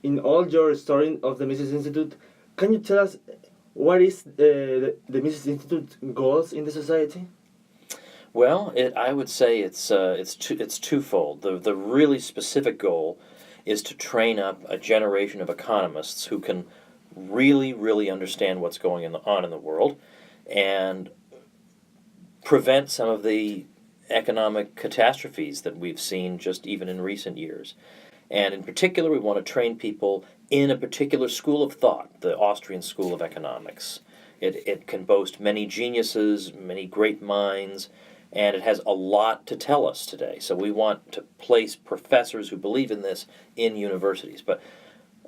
in all your story of the Mises Institute, can you tell us what is the Mises Institute goals in the society? Well, I would say it's twofold. The really specific goal is to train up a generation of economists who can really understand what's going on in the world and prevent some of the economic catastrophes that we've seen just even in recent years. And in particular, we want to train people in a particular school of thought, the Austrian School of Economics. It can boast many geniuses, many great minds, and it has a lot to tell us today. So we want to place professors who believe in this in universities. But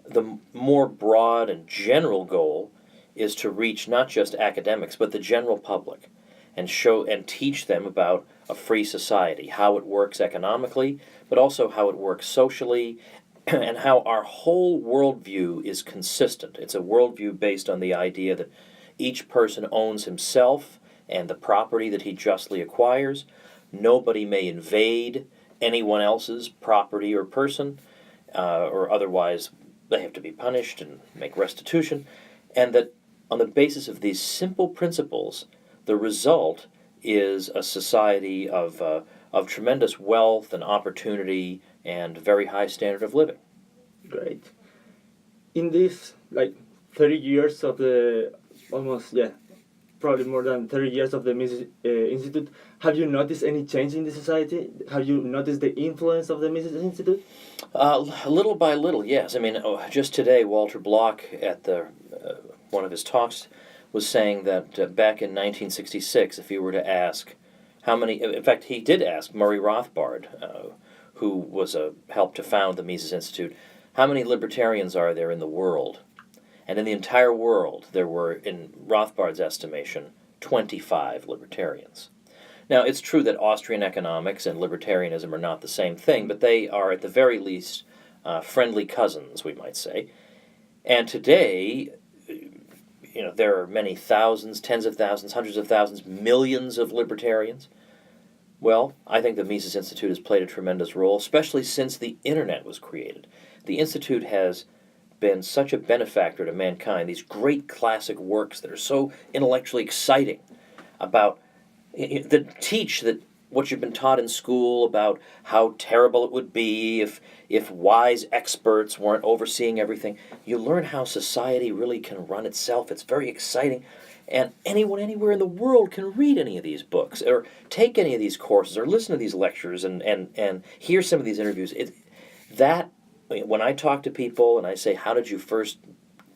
the more broad and general goal is to reach not just academics, but the general public, and show and teach them about a free society, how it works economically, but also how it works socially, and how our whole worldview is consistent. It's a worldview based on the idea that each person owns himself and the property that he justly acquires. Nobody may invade anyone else's property or person, or otherwise they have to be punished and make restitution, and that on the basis of these simple principles, the result is a society of tremendous wealth and opportunity and very high standard of living. Great. In this, like, 30 years of the, almost, yeah, probably more than 30 years of the Mises Institute, have you noticed any change in the society? Have you noticed the influence of the Mises Institute? Little by little, yes. I mean, just today, Walter Block at one of his talks was saying that back in 1966, if you were to ask how many, in fact, he did ask Murray Rothbard, who was helped to found the Mises Institute, how many libertarians are there in the world? And in the entire world, there were, in Rothbard's estimation, 25 libertarians. Now, it's true that Austrian economics and libertarianism are not the same thing, but they are, at the very least, friendly cousins, we might say. And today, there are many thousands, tens of thousands, hundreds of thousands, millions of libertarians. Well, I think the Mises Institute has played a tremendous role, especially since the Internet was created. The Institute has been such a benefactor to mankind, these great classic works that are so intellectually exciting about, that teach that what you've been taught in school about how terrible it would be if wise experts weren't overseeing everything. You learn how society really can run itself. It's very exciting. And anyone anywhere in the world can read any of these books or take any of these courses or listen to these lectures and hear some of these interviews. When I talk to people and I say, how did you first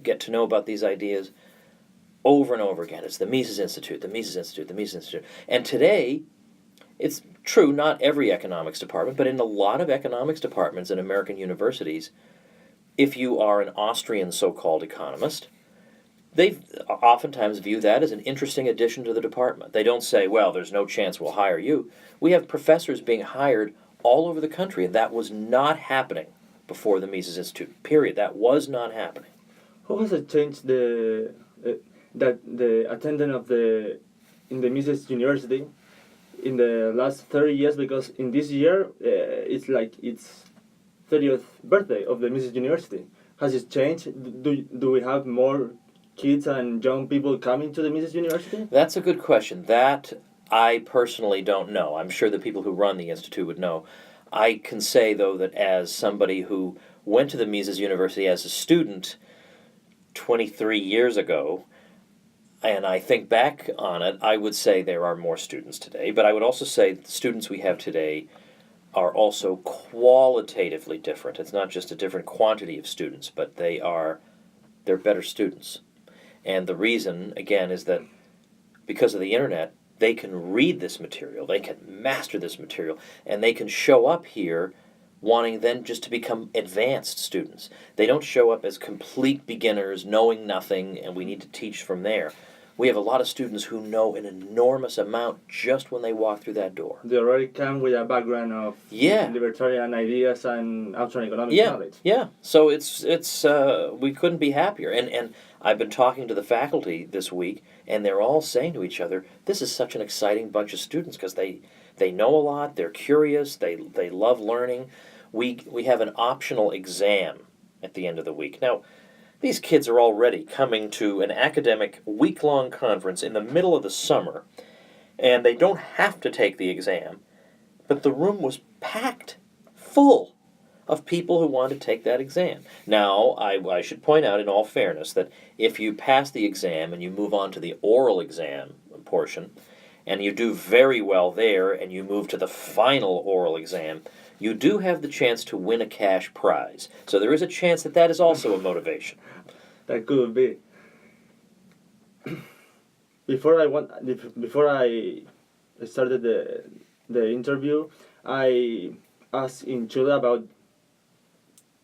get to know about these ideas? Over and over again, it's the Mises Institute, the Mises Institute, the Mises Institute. And today, it's true, not every economics department, but in a lot of economics departments in American universities, if you are an Austrian so-called economist, they oftentimes view that as an interesting addition to the department. They don't say, well, there's no chance we'll hire you. We have professors being hired all over the country, and that was not happening before the Mises Institute, period. That was not happening. How has it changed the attendance in the Mises University in the last 30 years? Because in this year, it's like its 30th birthday of the Mises University. Has it changed? Do we have more kids and young people coming to the Mises University? That's a good question. That I personally don't know. I'm sure the people who run the Institute would know. I can say, though, that as somebody who went to the Mises University as a student 23 years ago, and I think back on it, I would say there are more students today. But I would also say that the students we have today are also qualitatively different. It's not just a different quantity of students, but they're better students. And the reason, again, is that because of the Internet, they can read this material, they can master this material, and they can show up here wanting then just to become advanced students. They don't show up as complete beginners, knowing nothing, and we need to teach from there. We have a lot of students who know an enormous amount just when they walk through that door. They already come with a background of libertarian ideas and Austrian economic knowledge. Yeah. So it's we couldn't be happier. And I've been talking to the faculty this week, and they're all saying to each other, this is such an exciting bunch of students because they know a lot, they're curious, they love learning. We have an optional exam at the end of the week. Now, these kids are already coming to an academic week-long conference in the middle of the summer, and they don't have to take the exam, but the room was packed full of people who wanted to take that exam. Now, I should point out in all fairness that if you pass the exam and you move on to the oral exam portion, and you do very well there and you move to the final oral exam, you do have the chance to win a cash prize. So there is a chance that that is also a motivation. That could be. Before I started the interview, I asked in Chile about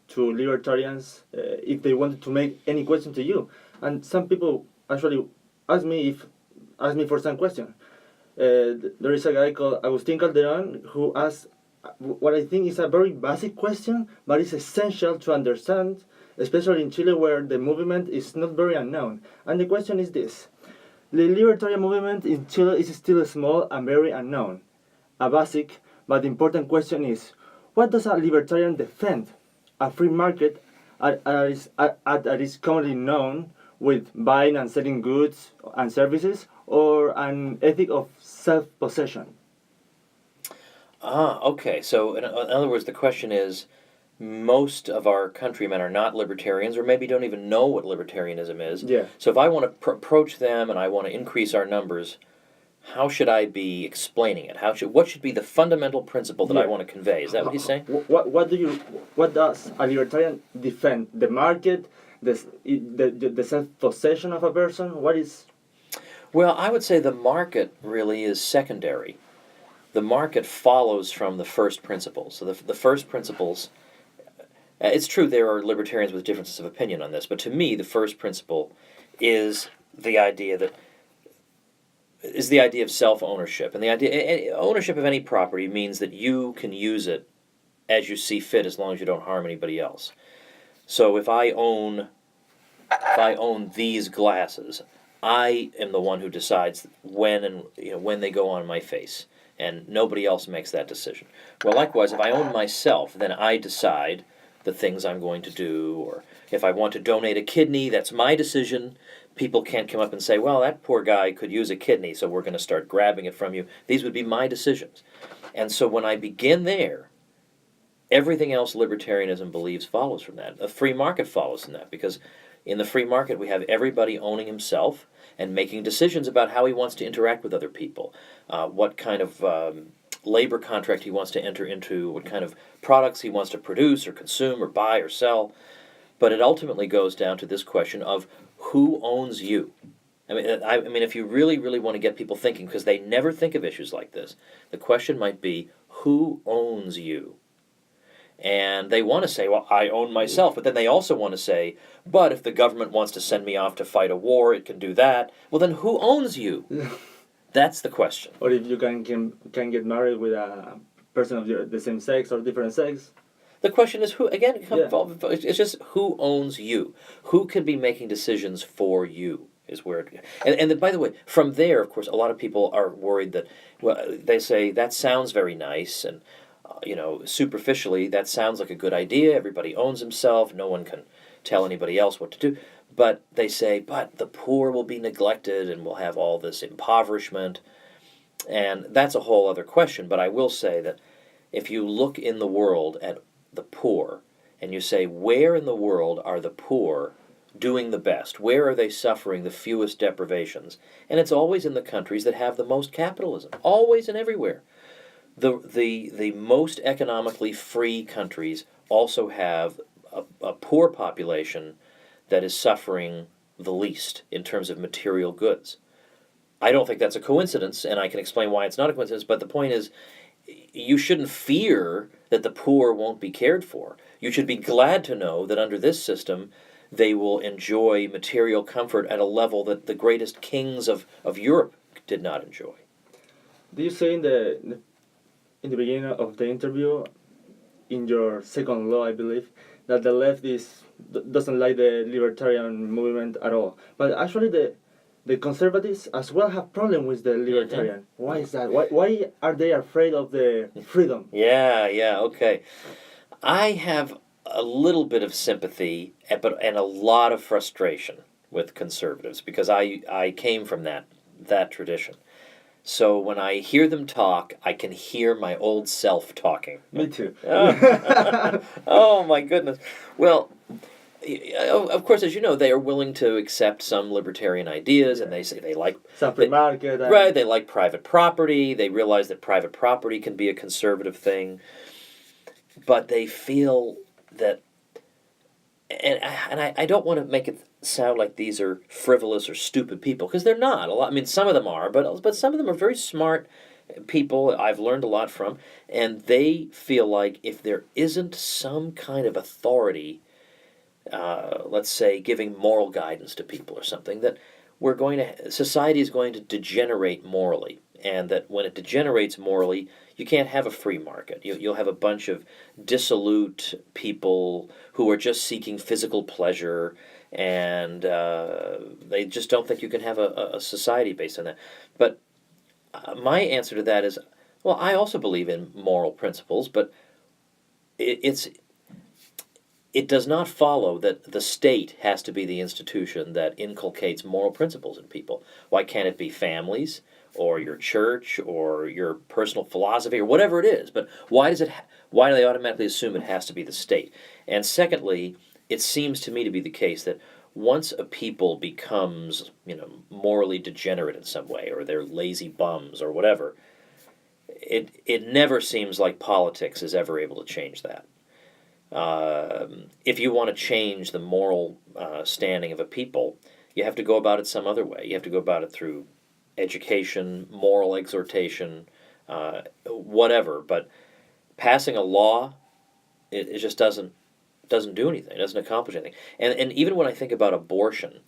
to libertarians if they wanted to make any question to you, and some people actually asked me for some question. There is a guy called Agustin Calderon who asked what I think is a very basic question, but it's essential to understand, especially in Chile where the movement is not very unknown. And the question is this: the libertarian movement in Chile is still small and very unknown. A basic but important question is, what does a libertarian defend? A free market that is commonly known with buying and selling goods and services, or an ethic of self-possession? Okay. So in other words, the question is, most of our countrymen are not libertarians, or maybe don't even know what libertarianism is. Yeah. So if I want to approach them and I want to increase our numbers, how should I be explaining it? What should be the fundamental principle that I want to convey? Is that what he's saying? What does a libertarian defend? The market, the self-possession of a person? What is? Well, I would say the market really is secondary. The market follows from the first principles. So the first principles, it's true there are libertarians with differences of opinion on this, but to me the first principle is the idea of self-ownership. And the idea ownership of any property means that you can use it as you see fit as long as you don't harm anybody else. So if I own these glasses, I am the one who decides when they go on my face, and nobody else makes that decision. Well, likewise, if I own myself, then I decide the things I'm going to do, or if I want to donate a kidney, that's my decision. People can't come up and say, well, that poor guy could use a kidney, so we're going to start grabbing it from you. These would be my decisions. And so when I begin there, everything else libertarianism believes follows from that. A free market follows from that, because in the free market we have everybody owning himself and making decisions about how he wants to interact with other people, what kind of labor contract he wants to enter into, what kind of products he wants to produce or consume or buy or sell. But it ultimately goes down to this question of who owns you. I mean, if you really, really want to get people thinking, because they never think of issues like this, the question might be, who owns you? And they want to say, well, I own myself, but then they also want to say, but if the government wants to send me off to fight a war, it can do that. Well, then who owns you? That's the question. Or if you can get married with a person of the same sex or different sex. The question is who, again, it's just who owns you? Who can be making decisions for you is where it, and by the way, from there, of course, a lot of people are worried that, well, they say, that sounds very nice, and superficially, that sounds like a good idea. Everybody owns himself. No one can tell anybody else what to do. But they say, but the poor will be neglected and we'll have all this impoverishment. And that's a whole other question. But I will say that if you look in the world at the poor and you say, where in the world are the poor doing the best? Where are they suffering the fewest deprivations? And it's always in the countries that have the most capitalism. Always and everywhere. The most economically free countries also have a poor population that is suffering the least in terms of material goods. I don't think that's a coincidence, and I can explain why it's not a coincidence, but the point is, you shouldn't fear that the poor won't be cared for. You should be glad to know that under this system, they will enjoy material comfort at a level that the greatest kings of Europe did not enjoy. Do you say in the beginning of the interview, in your second law, I believe, that the left doesn't like the libertarian movement at all? But actually, the conservatives as well have problem with the libertarian. Mm-hmm. Why is that? Why are they afraid of the freedom? Yeah, okay. I have a little bit of sympathy, and a lot of frustration with conservatives because I came from that tradition. So when I hear them talk, I can hear my old self talking. Me too. Oh my goodness. Well, of course, as you know, they are willing to accept some libertarian ideas, and they say they like Some free market. right. They like private property. They realize that private property can be a conservative thing, but they feel that, and I don't want to make it sound like these are frivolous or stupid people because they're not. A lot. I mean, some of them are, but some of them are very smart people I've learned a lot from, and they feel like if there isn't some kind of authority, let's say giving moral guidance to people or something, that society is going to degenerate morally, and that when it degenerates morally, you can't have a free market. You'll have a bunch of dissolute people who are just seeking physical pleasure, and they just don't think you can have a society based on that. But my answer to that is, well, I also believe in moral principles, but it's it does not follow that the state has to be the institution that inculcates moral principles in people. Why can't it be families or your church or your personal philosophy or whatever it is? But why do they automatically assume it has to be the state? And secondly, it seems to me to be the case that once a people becomes, morally degenerate in some way, or they're lazy bums or whatever, it never seems like politics is ever able to change that. If you want to change the moral standing of a people, you have to go about it some other way. You have to go about it through education, moral exhortation, whatever. But passing a law, it just doesn't do anything. It doesn't accomplish anything. And even when I think about abortion's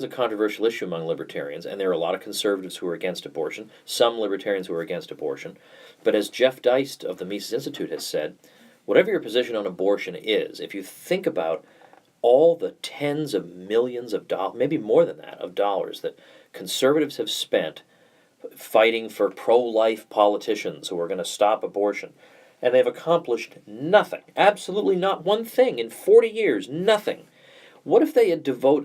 a controversial issue among libertarians, and there are a lot of conservatives who are against abortion, some libertarians who are against abortion. But as Jeff Deist of the Mises Institute has said, whatever your position on abortion is, if you think about all the tens of millions of dollars, maybe more than that, of dollars that conservatives have spent fighting for pro-life politicians who are going to stop abortion, and they've accomplished nothing, absolutely not one thing in 40 years, nothing. What if they had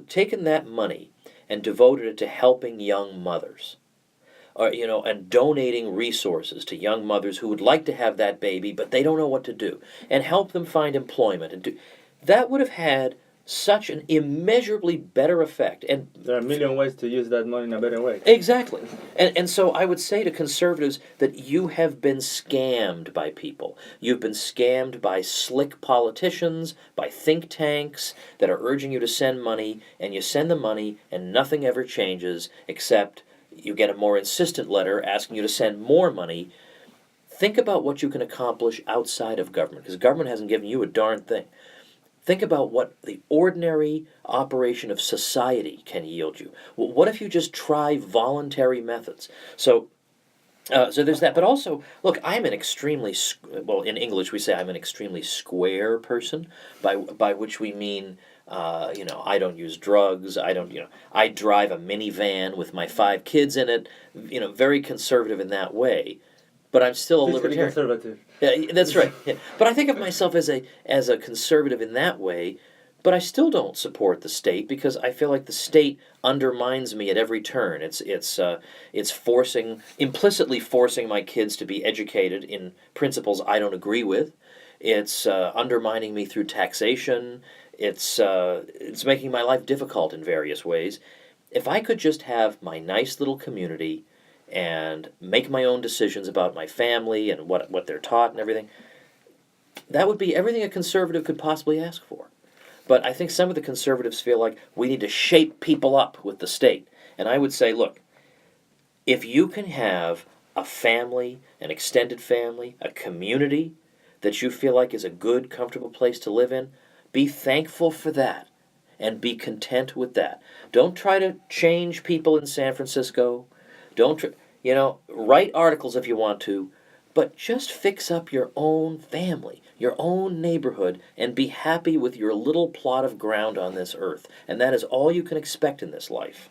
taken that money and devoted it to helping young mothers? And donating resources to young mothers who would like to have that baby, but they don't know what to do, and help them find employment. That would have had such an immeasurably better effect. And there are a million ways to use that money in a better way. Exactly. And so I would say to conservatives that you have been scammed by people. You've been scammed by slick politicians, by think tanks that are urging you to send money, and you send the money and nothing ever changes except you get a more insistent letter asking you to send more money. Think about what you can accomplish outside of government, because government hasn't given you a darn thing. Think about what the ordinary operation of society can yield you. Well, what if you just try voluntary methods? So there's that. But also, look, I'm an extremely, in English we say I'm an extremely square person, by which we mean, I don't use drugs. I drive a minivan with my 5 kids in it. Very conservative in that way. But I'm still a libertarian. Conservative. Yeah, that's right. Yeah. But I think of myself as a conservative in that way. But I still don't support the state because I feel like the state undermines me at every turn. It's implicitly forcing my kids to be educated in principles I don't agree with. It's undermining me through taxation. It's making my life difficult in various ways. If I could just have my nice little community and make my own decisions about my family and what they're taught and everything, that would be everything a conservative could possibly ask for. But I think some of the conservatives feel like we need to shape people up with the state. And I would say, look, if you can have a family, an extended family, a community that you feel like is a good, comfortable place to live in, be thankful for that and be content with that. Don't try to change people in San Francisco. Don't, write articles if you want to, but just fix up your own family, your own neighborhood, and be happy with your little plot of ground on this earth. And that is all you can expect in this life.